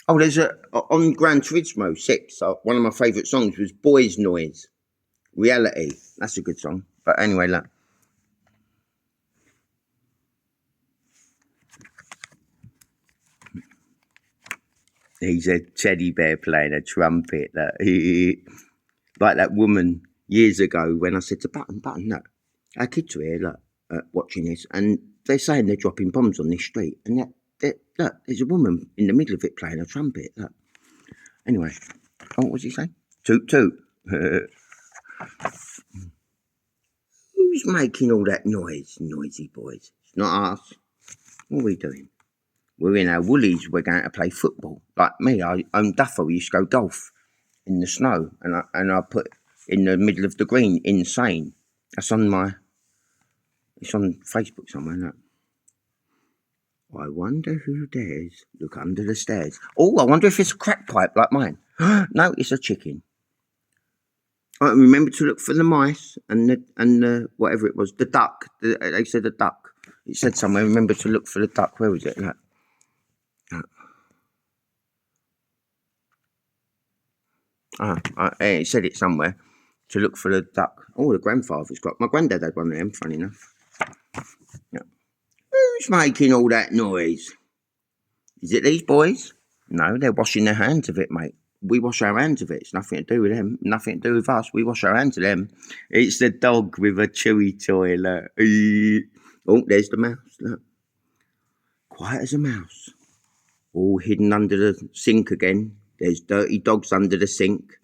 Oh, there's on Gran Turismo 6, one of my favourite songs was Boys Noise, Reality. That's a good song. But anyway, look. He's a teddy bear playing a trumpet. Like that woman years ago when I said to Button, look, our kids are here, look, watching this, and they're saying they're dropping bombs on this street, and yet, look, there's a woman in the middle of it playing a trumpet. Look. Anyway, what was he saying? Toot toot. Who's making all that noise, noisy boys? It's not us. What are we doing? We're in our woolies. We're going to play football. Like me, I'm Duffer. We used to go golf in the snow, and I put in the middle of the green, insane. That's on it's on Facebook somewhere. Look. I wonder who dares look under the stairs. Oh, I wonder if it's a crack pipe like mine. No, it's a chicken. Remember to look for the mice and the whatever it was, the duck. They said a duck. It said somewhere. Remember to look for the duck. Where was it? Look. It said it somewhere to look for the duck. Oh, the grandfather's got. My granddad had one of them. Funny enough. Yeah. Who's making all that noise? Is it these boys? No, they're washing their hands of it, mate. We wash our hands of it. It's nothing to do with them. Nothing to do with us. We wash our hands of them. It's the dog with a chewy toy. Look. Oh, there's the mouse. Look. Quiet as a mouse. All hidden under the sink again. There's dirty dogs under the sink.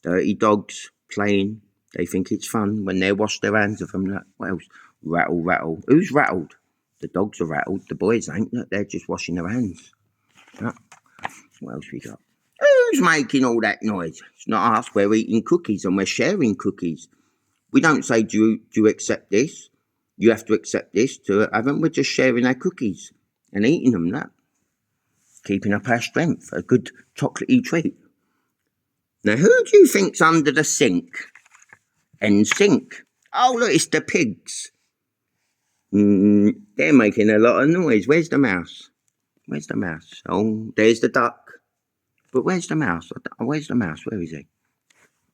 Dirty dogs playing. They think it's fun when they wash their hands of them. Look. What else? Rattle, rattle. Who's rattled? The dogs are rattled. The boys ain't. Look, they're just washing their hands. Look. What else we got? Who's making all that noise? It's not us. We're eating cookies and we're sharing cookies. We don't say, do you accept this? You have to accept this to have them. We're just sharing our cookies and eating them. Look. Keeping up our strength. A good chocolatey treat. Now, who do you think's under the sink? NSYNC. Oh, look, it's the pigs. They're making a lot of noise. Where's the mouse? Where's the mouse? Oh, there's the duck. But where's the mouse? Where's the mouse? Where is he?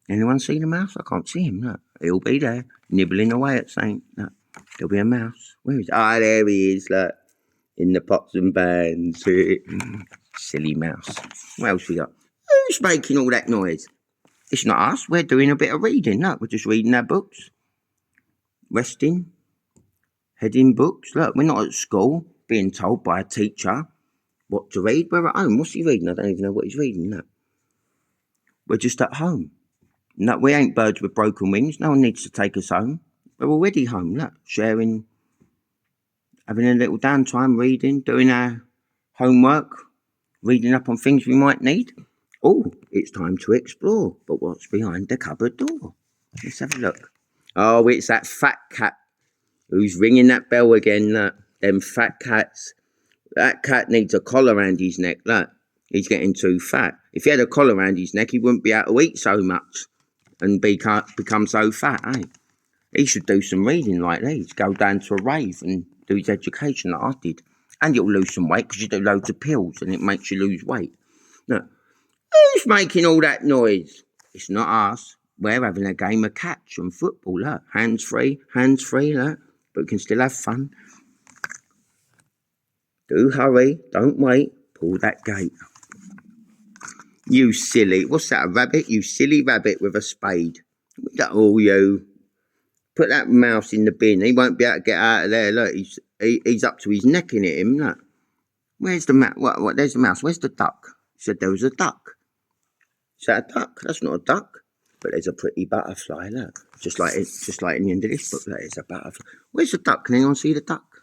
Anyone see the mouse? I can't see him. Look. He'll be there, nibbling away at something. Look. There'll be a mouse. Where is he? Ah, there he is. Look. In the pots and pans. Silly mouse. What else we got? Who's making all that noise? It's not us. We're doing a bit of reading. Look, we're just reading our books. Resting. Heading books. Look, we're not at school being told by a teacher what to read. We're at home. What's he reading? I don't even know what he's reading. Look. We're just at home. No, we ain't birds with broken wings. No one needs to take us home. We're already home. Look, sharing, having a little downtime, reading, doing our homework, reading up on things we might need. Oh, it's time to explore. But what's behind the cupboard door? Let's have a look. Oh, it's that fat cat who's ringing that bell again. Look, them fat cats. That cat needs a collar around his neck. Look, he's getting too fat. If he had a collar around his neck, he wouldn't be able to eat so much and become so fat, eh? He should do some reading like these. Go down to a rave and do his education like I did. And you'll lose some weight because you do loads of pills and it makes you lose weight. Look, who's making all that noise? It's not us. We're having a game of catch and football. Look, hands free, look. But we can still have fun. Do hurry, don't wait. Pull that gate. You silly, what's that, a rabbit? You silly rabbit with a spade. Oh, you. Put that mouse in the bin. He won't be able to get out of there. Look, he's up to his neck in it, him. Look. Where's the mouse? What? There's the mouse. Where's the duck? He said there was a duck. Is that a duck? That's not a duck. But there's a pretty butterfly. Look, just like in the end of this book. Look, there's a butterfly. Where's the duck? Can anyone see the duck?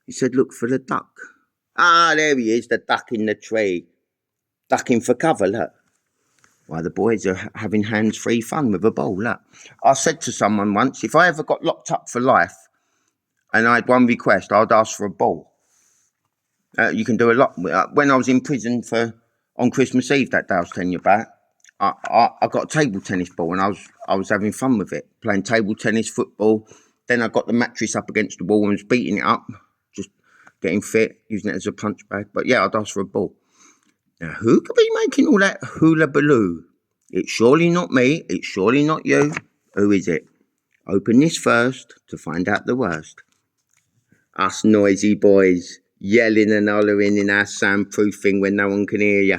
He said, look for the duck. Ah, there he is, the duck in the tree. Ducking for cover, look. Why, the boys are having hands-free fun with a ball, look. I said to someone once, if I ever got locked up for life and I had one request, I'd ask for a ball. You can do a lot. When I was in prison for on Christmas Eve that day I was telling you about, I got a table tennis ball and I was having fun with it, playing table tennis, football. Then I got the mattress up against the wall and was beating it up, just getting fit, using it as a punch bag. But yeah, I'd ask for a ball. Now, who could be making all that hula baloo? It's surely not me. It's surely not you. Who is it? Open this first to find out the worst. Us noisy boys yelling and hollering in our soundproof thing when no one can hear you.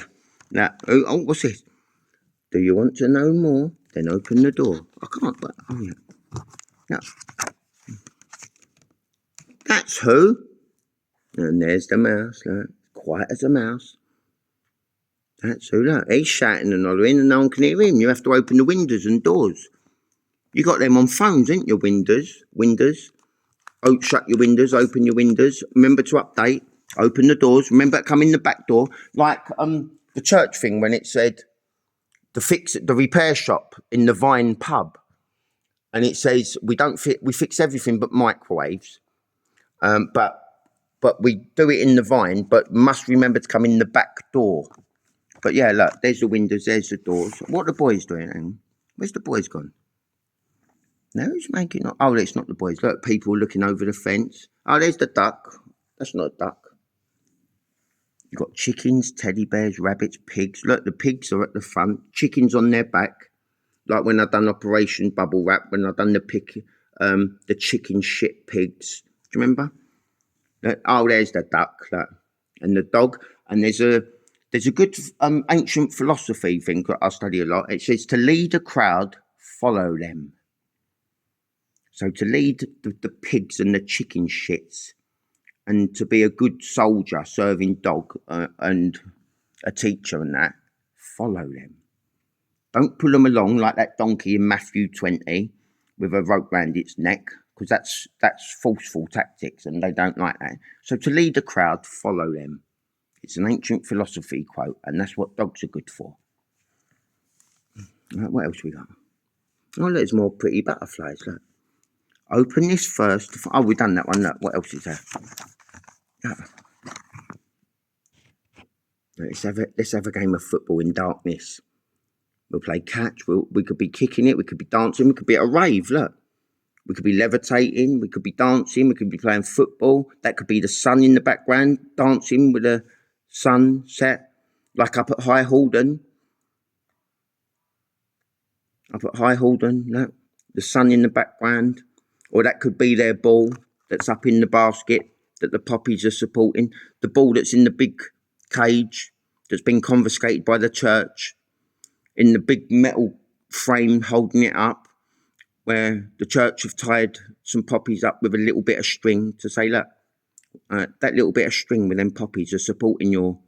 Now, what's this? Do you want to know more? Then open the door. I can't. Oh yeah. No. That's who. And there's the mouse. Look, quiet as a mouse. That's who. Look, he's shouting and hollering, and no one can hear him. You have to open the windows and doors. You got them on phones, ain't you? Windows. Oh, shut your windows. Open your windows. Remember to update. Open the doors. Remember to come in the back door, like the church thing when it said the repair shop in the Vine pub, and it says we fix everything but microwaves, but we do it in the Vine, but must remember to come in the back door. But yeah, look, there's the windows, there's the doors. What are the boys doing? Where's the boys gone? No, who's making? Oh, it's not the boys. Look, people looking over the fence. Oh, there's the duck. That's not a duck. You've got chickens, teddy bears, rabbits, pigs. Look, the pigs are at the front. Chickens on their back. Like when I done Operation Bubble Wrap, when I done the chicken shit pigs. Do you remember? Oh, there's the duck. Look. And the dog. And there's a good ancient philosophy thing that I study a lot. It says to lead a crowd, follow them. So to lead the pigs and the chicken shits, and to be a good soldier, serving dog and a teacher and that, follow them. Don't pull them along like that donkey in Matthew 20 with a rope round its neck, because that's forceful tactics and they don't like that. So to lead the crowd, follow them. It's an ancient philosophy quote, and that's what dogs are good for. Right, what else we got? Oh, there's more pretty butterflies. Look. Open this first. Oh, we've done that one. Look, what else is there? Let's have a game of football in darkness. We'll play catch. We could be kicking it. We could be dancing. We could be at a rave. Look. We could be levitating. We could be dancing. We could be playing football. That could be the sun in the background, dancing with the sunset, like up at High Halden. Look. The sun in the background. Or that could be their ball that's up in the basket that the poppies are supporting. The ball that's in the big cage that's been confiscated by the church, in the big metal frame holding it up, where the church have tied some poppies up with a little bit of string to say, look, that little bit of string with them poppies are supporting your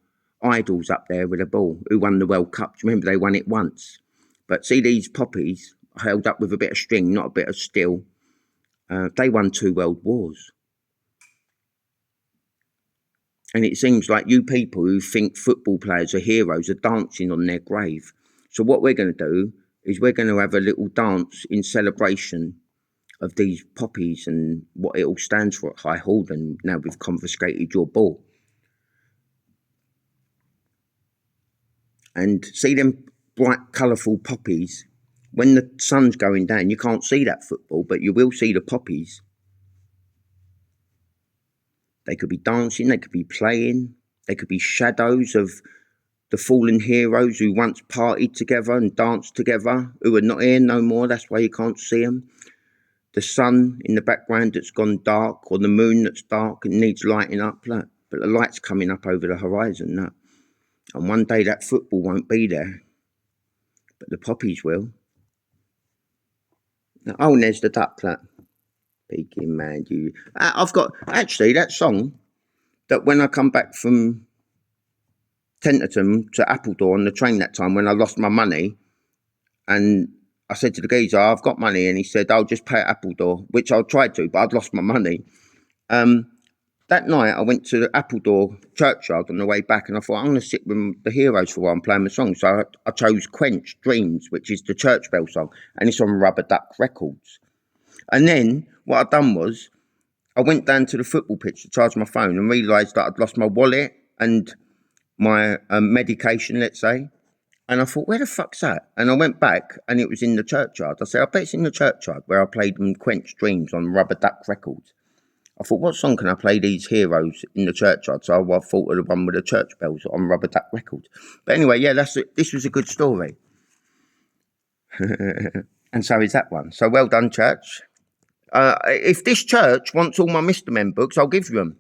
idols up there with a ball who won the World Cup. Do you remember they won it once? But see these poppies held up with a bit of string, not a bit of steel. They won 2 world wars. And it seems like you people who think football players are heroes are dancing on their grave. So what we're going to do is we're going to have a little dance in celebration of these poppies and what it all stands for at High Halden. Now we've confiscated your ball. And see them bright, colourful poppies. When the sun's going down, you can't see that football, but you will see the poppies. They could be dancing, they could be playing, they could be shadows of the fallen heroes who once partied together and danced together, who are not here no more, that's why you can't see them. The sun in the background that's gone dark, or the moon that's dark and needs lighting up, look. But the light's coming up over the horizon, look. And one day that football won't be there, but the poppies will. Oh, and there's the duck, look. Peking man, you. I've got actually that song that when I come back from Tenterton to Appledore on the train that time when I lost my money, and I said to the geezer, I've got money, and he said, I'll just pay at Appledore, which I tried to, but I'd lost my money. That night I went to the Appledore churchyard on the way back, and I thought I'm going to sit with the heroes for a while and play my song. So I chose Quench Dreams, which is the church bell song, and it's on Rubber Duck Records. And then what I'd done was I went down to the football pitch to charge my phone and realised that I'd lost my wallet and my medication, let's say. And I thought, where the fuck's that? And I went back, and it was in the churchyard. I said, I bet it's in the churchyard where I played them Quench Dreams on Rubber Duck Records. I thought, what song can I play these heroes in the churchyard? So I thought of the one with the church bells on Rubber Duck Records. But anyway, yeah, this was a good story. And so is that one. So well done, church. If this church wants all my Mr. Men books, I'll give you them.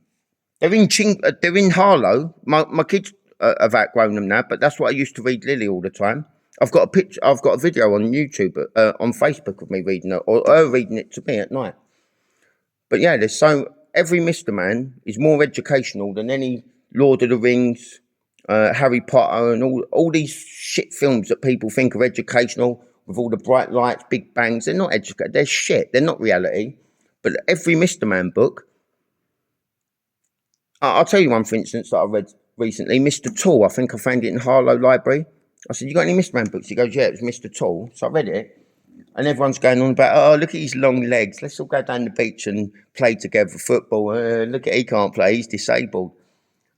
They're in Harlow. My kids have outgrown them now, but that's what I used to read Lily all the time. I've got a picture. I've got a video on YouTube, on Facebook of me reading it, or her reading it to me at night. But yeah, every Mr. Man is more educational than any Lord of the Rings, Harry Potter, and all these shit films that people think are educational with all the bright lights, big bangs. They're not educated. They're shit. They're not reality. But every Mr. Man book. I'll tell you one, for instance, that I read recently. Mr. Tall. I think I found it in Harlow Library. I said, you got any Mr. Man books? He goes, yeah, it was Mr. Tall. So I read it. And everyone's going on about, oh, look at his long legs. Let's all go down the beach and play together football. Look at, he can't play. He's disabled.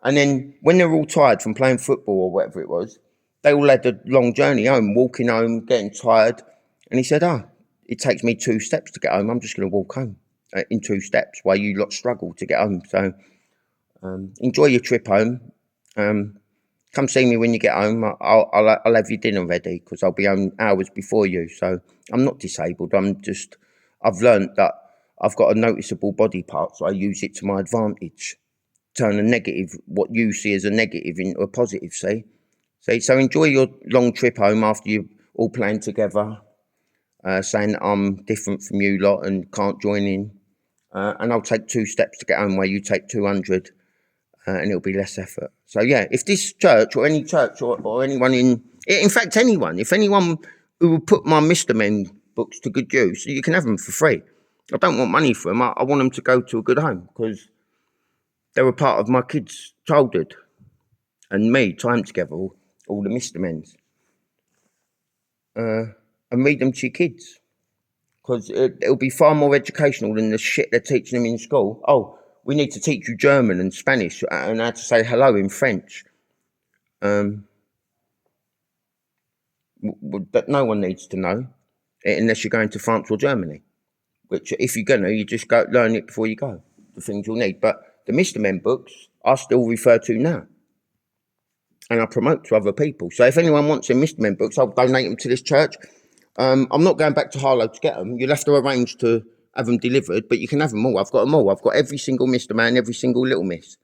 And then when they're all tired from playing football or whatever it was, they all had a long journey home, walking home, getting tired. And he said, it takes me 2 steps to get home. I'm just going to walk home in 2 steps while you lot struggle to get home. So enjoy your trip home. Come see me when you get home. I'll have your dinner ready because I'll be home hours before you. So I'm not disabled. I've learned that I've got a noticeable body part, so I use it to my advantage. Turn a negative, what you see as a negative, into a positive, see? So enjoy your long trip home after you're all playing together, saying that I'm different from you lot and can't join in. And I'll take 2 steps to get home where you take 200. And it'll be less effort. So yeah, if this church or any church or anyone in fact anyone, if anyone who will put my Mr. Men books to good use, you can have them for free. I don't want money for them. I want them to go to a good home because they were part of my kids' childhood and me, time together, all the Mr. Men's. And read them to your kids because it'll be far more educational than the shit they're teaching them in school. Oh, we need to teach you German and Spanish and how to say hello in French. That no one needs to know unless you're going to France or Germany. Which, if you're going to, you just go learn it before you go. The things you'll need. But the Mr. Men books I still refer to now. And I promote to other people. So if anyone wants them Mr. Men books, I'll donate them to this church. I'm not going back to Harlow to get them. You'll have to arrange to have them delivered, but you can have them all. I've got them all. I've got every single Mr. Man, every single Little Miss.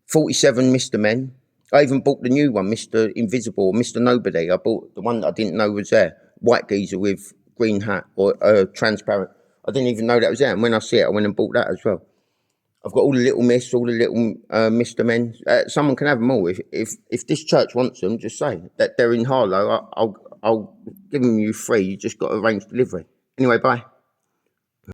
47 Mr. Men. I even bought the new one, Mr. Invisible, Mr. Nobody. I bought the one that I didn't know was there. White geezer with green hat or transparent. I didn't even know that was there. And when I see it, I went and bought that as well. I've got all the Little Miss, all the little Mr. Men. Someone can have them all. If this church wants them, just say that they're in Harlow. I'll give them you free. You just got to arrange delivery. Anyway, bye.